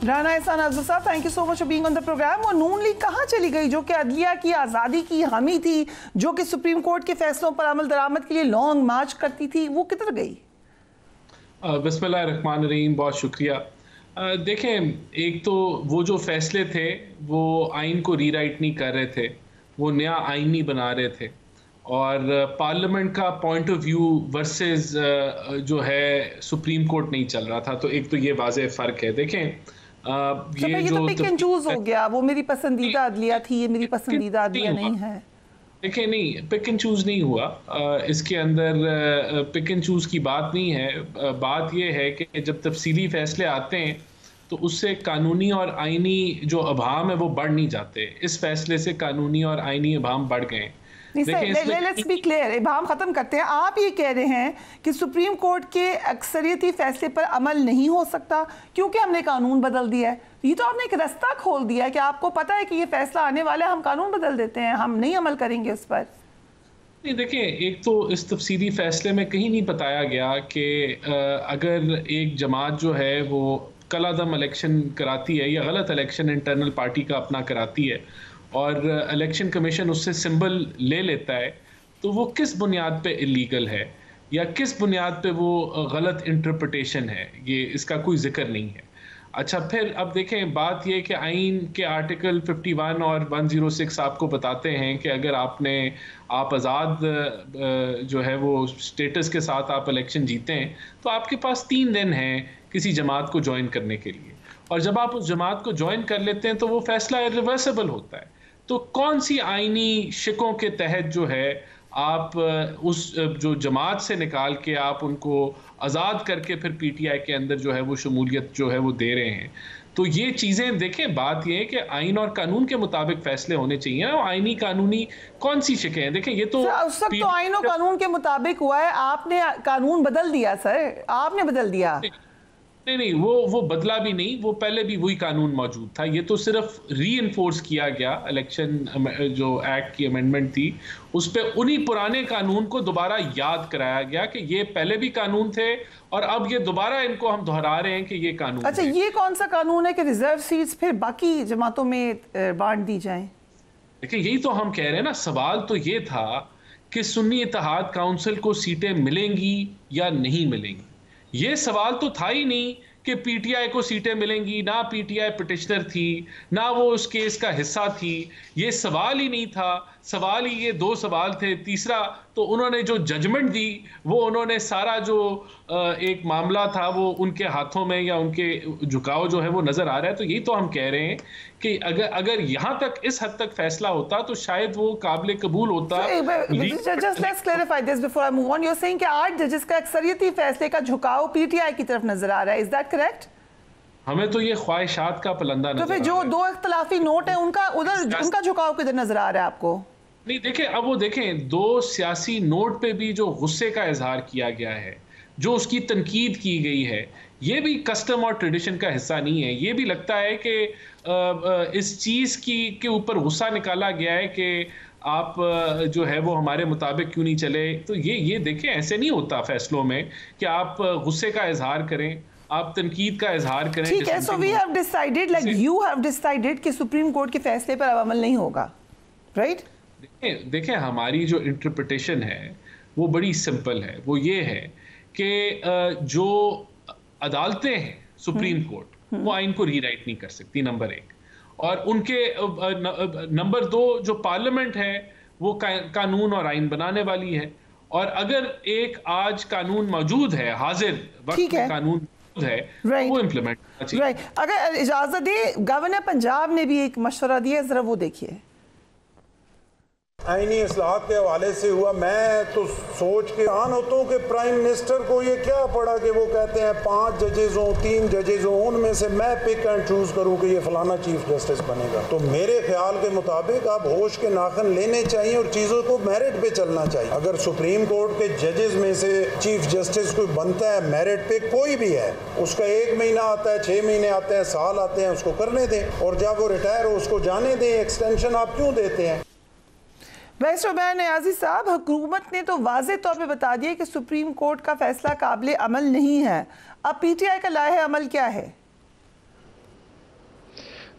Rana Ehsan Afzal sahab, thank you so much for being on the programme. और Noon league कहाँ चली गई जो कि अदलिया की आज़ादी की हामी थी, जो कि सुप्रीम कोर्ट के फैसलों पर अमल दरामद के लिए लॉन्ग मार्च करती थी, वो किधर गई? बिस्मिल्लाहिर्रहमानिर्रहीम, बहुत शुक्रिया। देखें, एक तो वो जो फैसले थे वो आइन को रीराइट नहीं कर रहे थे, वो नया आइन नहीं बना रहे थे, और पार्लियामेंट का पॉइंट ऑफ व्यू वर्सेस जो है सुप्रीम कोर्ट नहीं चल रहा था। तो एक तो ये वाज़ेह फ़र्क है। देखें, ये जो तो पिक एंड चूज हो गया, वो मेरी पसंदीदा अदलिया थी, ये मेरी पसंदीदा अदलिया नहीं है। देखिए, नहीं, पिक एंड चूज़ नहीं हुआ। इसके अंदर पिक एंड चूज़ की बात नहीं है। बात यह है कि जब तफसीली फ़ैसले आते हैं तो उससे कानूनी और आइनी जो अभाम है वो बढ़ नहीं जाते। इस फैसले से कानूनी और आइनी अभाम बढ़ गए। लेट्स बी क्लियर, इबाम खत्म करते हैं। आप ये कह रहे हैं कि सुप्रीम कोर्ट के अक्सरियती फैसले पर अमल नहीं हो सकता क्योंकि हमने कानून बदल दिया है। ये तो आपने एक रास्ता खोल दिया है कि आपको पता है कि ये फैसला आने वाला है, हम कानून बदल देते हैं, हम नहीं अमल करेंगे उस पर। नहीं, देखिए, एक तो इस तफसीली फैसले में कहीं नहीं बताया गया कि अगर एक जमात जो है वो कलादम इलेक्शन कराती है या गलत इलेक्शन इंटरनल पार्टी का अपना कराती है और इलेक्शन कमीशन उससे सिंबल ले लेता है, तो वो किस बुनियाद पे इलीगल है या किस बुनियाद पे वो गलत इंटरप्रिटेशन है, ये इसका कोई जिक्र नहीं है। अच्छा, फिर अब देखें, बात ये कि आइन के आर्टिकल 51 और 106 आपको बताते हैं कि अगर आप आज़ाद जो है वो स्टेटस के साथ आप इलेक्शन जीते हैं तो आपके पास 3 दिन हैं किसी जमात को ज्वाइन करने के लिए, और जब आप उस जमात को ज्वाइन कर लेते हैं तो वो फैसला इरिवर्सिबल होता है। तो कौन सी आइनी शिकों के तहत जो है आप उस जो जमात से निकाल के आप उनको आज़ाद करके फिर पीटीआई के अंदर जो है वो शमूलियत जो है वो दे रहे हैं? तो ये चीज़ें देखें, बात ये है कि आइन और कानून के मुताबिक फैसले होने चाहिए ना। आइनी कानूनी कौन सी शिकें हैं? देखें, ये तो उस वक्त तो आइन और कानून के मुताबिक हुआ है, आपने कानून बदल दिया सर, आपने बदल दिया। नहीं, वो बदला भी नहीं, वो पहले भी वही कानून मौजूद था। ये तो सिर्फ रीइंफोर्स किया गया, इलेक्शन जो एक्ट की अमेंडमेंट थी उस पे उन्हीं पुराने कानून को दोबारा याद कराया गया कि ये पहले भी कानून थे और अब ये दोबारा इनको हम दोहरा रहे हैं कि ये कानून। अच्छा, ये कौन सा कानून है कि रिजर्व सीट्स फिर बाकी जमातों में बांट दी जाएं? देखिए, यही तो हम कह रहे हैं ना। सवाल तो ये था कि सुन्नी इत्तेहाद काउंसिल को सीटें मिलेंगी या नहीं मिलेंगी। ये सवाल तो था ही नहीं कि पीटीआई को सीटें मिलेंगी, ना पीटीआई पिटिशनर थी, ना वो उस केस का हिस्सा थी। ये सवाल ही नहीं था। सवाल ही ये 2 सवाल थे। तीसरा तो उन्होंने जो जजमेंट दी वो उन्होंने सारा जो एक मामला था वो उनके हाथों में या उनके झुकाव जो है वो नजर आ रहा है। तो यही तो हम कह रहे हैं कि अगर यहाँ तक इस हद तक फैसला होता तो शायद वो काबिल कबूल होता। Just let's clarify this before I move on. You're saying कि 8 जजेस का अक्सरियती फैसले का झुकाव पीटीआई की तरफ नजर आ रहा है, is that correct? हमें तो ये ख्वाहिशात का पलंदा नजर आ रहा है। तो फिर जो 2 इख्तलाफी नोट है उनका झुकाव किधर नजर आ रहा है आपको? नहीं, देखें, अब वो देखें, 2 सियासी नोट पे भी जो गुस्से का इजहार किया गया है, जो उसकी तनकीद की गई है, ये भी कस्टम और ट्रेडिशन का हिस्सा नहीं है। ये भी लगता है कि इस चीज़ के ऊपर गुस्सा निकाला गया है कि आप जो है वो हमारे मुताबिक क्यों नहीं चले। तो ये देखें, ऐसे नहीं होता फैसलों में कि आप गुस्से का इजहार करें, आप तनकीद का इजहार करें। ठीक है, so we have decided, like you have decided कि सुप्रीम कोर्ट के फैसले पर अब अमल नहीं होगा, राइट? देखें, हमारी जो इंटरप्रिटेशन है वो बड़ी सिंपल है। वो ये है कि जो अदालतें हैं, सुप्रीम कोर्ट, वो आइन को रीराइट नहीं कर सकती, नंबर 1। और उनके नंबर 2, जो पार्लियामेंट है वो कानून और आइन बनाने वाली है। और अगर एक आज कानून मौजूद है, हाजिर वक्त में कानून है, वो इम्प्लीमेंट करना चाहिए। अगर इजाजत दे, गवर्नर पंजाब ने भी एक मशवरा दिया, जरा वो देखिए। आईनी इस्लाहत के हवाले से हुआ, मैं तो सोच के हैरान होता हूँ कि प्राइम मिनिस्टर को ये क्या पड़ा कि वो कहते हैं 5 जजेज हों, 3 जजेज हों, उनमें से मैं पिक एंड चूज करूँ कि ये फलाना चीफ जस्टिस बनेगा। तो मेरे ख्याल के मुताबिक आप होश के नाखन लेने चाहिए और चीज़ों को मेरिट पे चलना चाहिए। अगर सुप्रीम कोर्ट के जजेस में से चीफ जस्टिस कोई बनता है मेरिट पे, कोई भी है, उसका 1 महीना आता है, 6 महीने आते हैं, साल आते हैं, उसको करने दें, और जब वो रिटायर हो उसको जाने दें। एक्सटेंशन आप क्यों देते हैं? बैरिस्टर उमैर नियाज़ी साहब, हुकूमत ने तो वाज़ेह तौर पे बता दिया कि सुप्रीम कोर्ट का फैसला काबिल अमल नहीं है। अब पीटीआई का लाहे अमल क्या है?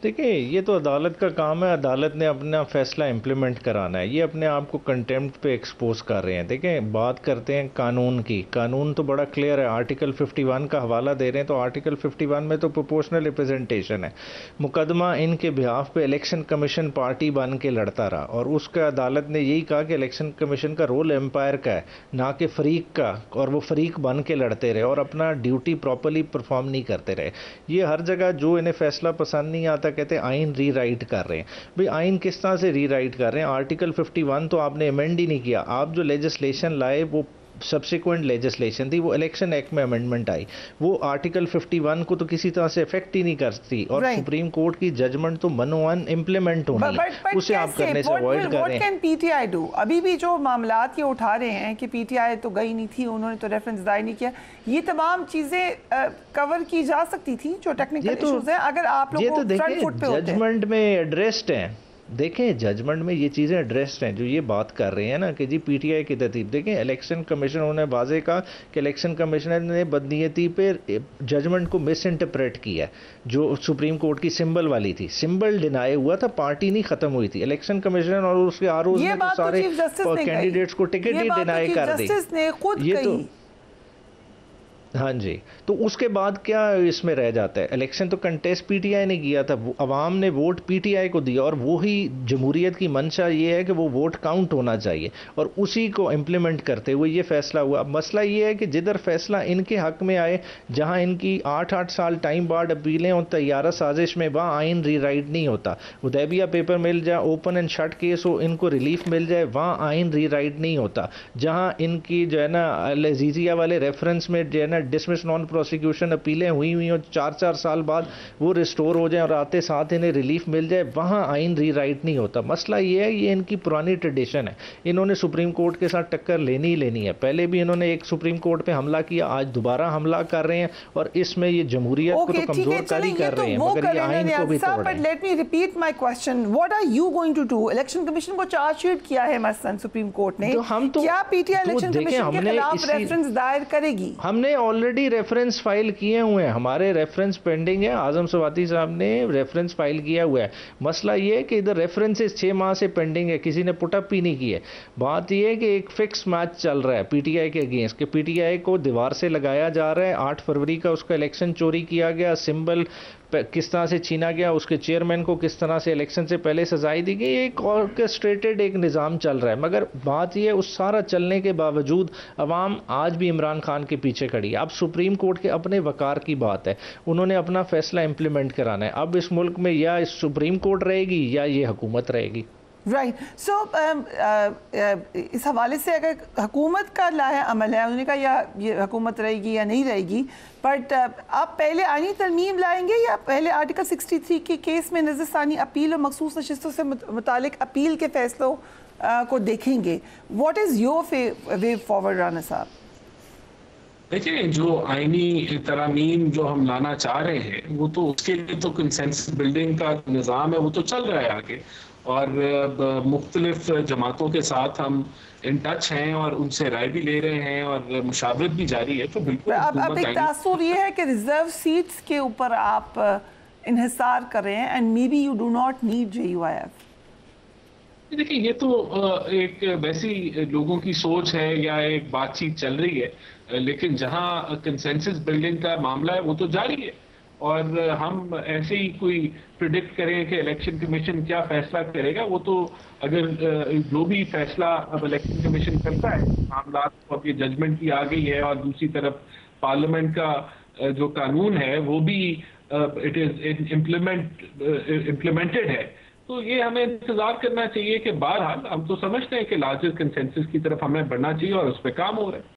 देखिए, ये तो अदालत का काम है, अदालत ने अपना फैसला इम्प्लीमेंट कराना है। ये अपने आप को कंटेम्प्ट पे एक्सपोज कर रहे हैं। देखें, बात करते हैं कानून की, कानून तो बड़ा क्लियर है। आर्टिकल 51 का हवाला दे रहे हैं तो आर्टिकल 51 में तो प्रोपोर्शनल रिप्रेजेंटेशन है। मुकदमा इनके बिहाफ पे इलेक्शन कमीशन पार्टी बन के लड़ता रहा और उसका अदालत ने यही कहा कि इलेक्शन कमीशन का रोल एम्पायर का है, ना कि फरीक का, और वो फरीक बन के लड़ते रहे और अपना ड्यूटी प्रॉपरली परफॉर्म नहीं करते रहे। ये हर जगह जो इन्हें फैसला पसंद नहीं आता कहते आइन रीराइट कर रहे हैं। भाई, आइन किस तरह से रीराइट कर रहे हैं? आर्टिकल 51 तो आपने अमेंड ही नहीं किया। आप जो लेजिस्लेशन लाए वो सब्सिक्वेंट लेजिस्लेशन थी, वो इलेक्शन एक्ट में अमेंडमेंट आई, वो आर्टिकल 51 को तो किसी तरह से इफेक्ट ही नहीं करती और सुप्रीम कोर्ट की जजमेंट तो मनोवन इम्प्लीमेंट होनी है, उसे आप करने से अवॉइड कर रहे हैं। What can PTI do? अभी भी जो मामलात ये उठा रहे हैं कि PTI तो गई नहीं थी, उन्होंने तो रेफरेंस दायर नहीं किया, ये तमाम चीजें कवर की जा सकती थी जो टेक्निकल इश्यूज हैं, अगर आप लोग फ्रंट फुट पे होते। जजमेंट में एड्रेस्ड हैं, देखें जजमेंट में ये चीज़ें एड्रेस्ड हैं। जो ये बात कर रहे हैं ना कि जी पीटीआई की तरतीब, देखें इलेक्शन कमीशन, उन्होंने वाज़े कहा कि इलेक्शन कमिश्नर ने बदनीयती पे जजमेंट को मिस इंटरप्रेट किया। जो सुप्रीम कोर्ट की सिंबल वाली थी, सिंबल डिनाई हुआ था, पार्टी नहीं खत्म हुई थी। इलेक्शन कमिश्नर और उसके आरओ ने तो सारे कैंडिडेट्स को टिकट ही डिनाई कर दी। ये तो हाँ जी, तो उसके बाद क्या इसमें रह जाता है? इलेक्शन तो कंटेस्ट पीटीआई ने किया था, अवाम ने वोट पीटीआई को दिया और वही जमहूरियत की मंशा ये है कि वो वोट काउंट होना चाहिए और उसी को इम्प्लीमेंट करते हुए ये फैसला हुआ। मसला ये है कि जिधर फैसला इनके हक में आए, जहां इनकी 8-8 साल टाइम बार्ड अपीलें और तैयारा साजिश में, वहाँ आइन रीराइट नहीं होता। हुदैबिया पेपर मिल जाए, ओपन एंड शट केस हो, इनको रिलीफ मिल जाए, वहाँ आइन रीराइट नहीं होता। जहाँ इनकी जो है ना अजीजिया वाले रेफरेंस में जो है ना डिसमिस नॉन प्रोसिक्यूशन अपीलें हुई और 4-4 साल बाद वो रिस्टोर हो जाए और आते साथ इन्हें रिलीफ मिल जाए, वहाँ आइन रीराइट नहीं होता। मसला ये है, ये इनकी पुरानी ट्रेडिशन है। इन्होंने सुप्रीम कोर्ट के साथ टक्कर लेनी ही लेनी है। पहले भी इन्होंने एक सुप्रीम कोर्ट पे हमला किया, आज दोबारा हमला कर रहे हैं और इसमें ये जमहूरियत को तो कमजोर कर ही कर रहे हैं, मगर ये आइन को भी तोड़ रहे हैं। Let me repeat my question, what are you going to do? Election commission को चार्जशीट किया है मसलन सुप्रीम कोर्ट ने, क्या पीटीआई इलेक्शन कमीशन के खिलाफ रेफरेंस दायर करेगी? हमने ऑलरेडी रेफरेंस फाइल किए हुए हैं, हमारे रेफरेंस पेंडिंग है। आजम सवाती साहब ने रेफरेंस फाइल किया हुआ है। मसला ये है कि इधर रेफरेंसेस 6 माह से पेंडिंग है, किसी ने पुटअप ही नहीं किए। बात ये है कि एक फिक्स मैच चल रहा है पीटीआई के अगेंस्ट, कि पीटीआई को दीवार से लगाया जा रहा है। 8 फरवरी का उसका इलेक्शन चोरी किया गया, सिंबल किस तरह से छीना गया, उसके चेयरमैन को किस तरह से इलेक्शन से पहले सजाई दी गई, एक ऑर्केस्ट्रेटेड एक निज़ाम चल रहा है। मगर बात यह, उस सारा चलने के बावजूद अवाम आज भी इमरान खान के पीछे खड़ी है। अब सुप्रीम कोर्ट के अपने वकार की बात है, उन्होंने अपना फैसला इंप्लीमेंट कराना है। अब इस मुल्क में या सुप्रीम कोर्ट रहेगी या ये हुकूमत रहेगी। राइट, सो इस हवाले से अगर हुकूमत का लाया अमल है, उन्होंने कहा या ये हुकूमत रहेगी या नहीं रहेगी, बट आप पहले आईनी तरमीम लाएंगे या पहले आर्टिकल 63 के केस में नज़रसानी अपील और मखसूस नशिस्तों से मुतालिक अपील के फैसलों को देखेंगे? What is your way forward Rana साहब? देखिए, जो आईनी तरमीम जो हम लाना चाह रहे हैं, वो तो उसके लिए तो कंसेंसस बिल्डिंग का निज़ाम है, वो तो चल रहा है आगे, और मुख्तलिफ जमातों के साथ हम इन टच हैं और उनसे राय भी ले रहे हैं और मुशावरत भी जारी है। तो बिल्कुल अब एक तासुर ये है कि रिजर्व सीट्स के ऊपर आप इन्हिसार कर रहे हैं and may be you do not need JUIF। देखिए, ये तो एक वैसी लोगों की सोच है या एक बातचीत चल रही है, लेकिन जहां कंसेंसस बिल्डिंग का मामला है वो तो जारी है। और हम ऐसे ही कोई प्रिडिक्ट करें कि इलेक्शन कमीशन क्या फैसला करेगा, वो तो अगर जो भी फैसला अब इलेक्शन कमीशन करता है, मामला और ये जजमेंट की आ गई है और दूसरी तरफ पार्लियामेंट का जो कानून है वो भी इट इज इम्प्लीमेंटेड है, तो ये हमें इंतजार करना चाहिए कि बहरहाल हम तो समझते हैं कि लार्जर कंसेंसस की तरफ हमें बढ़ना चाहिए और उस पर काम हो रहा है।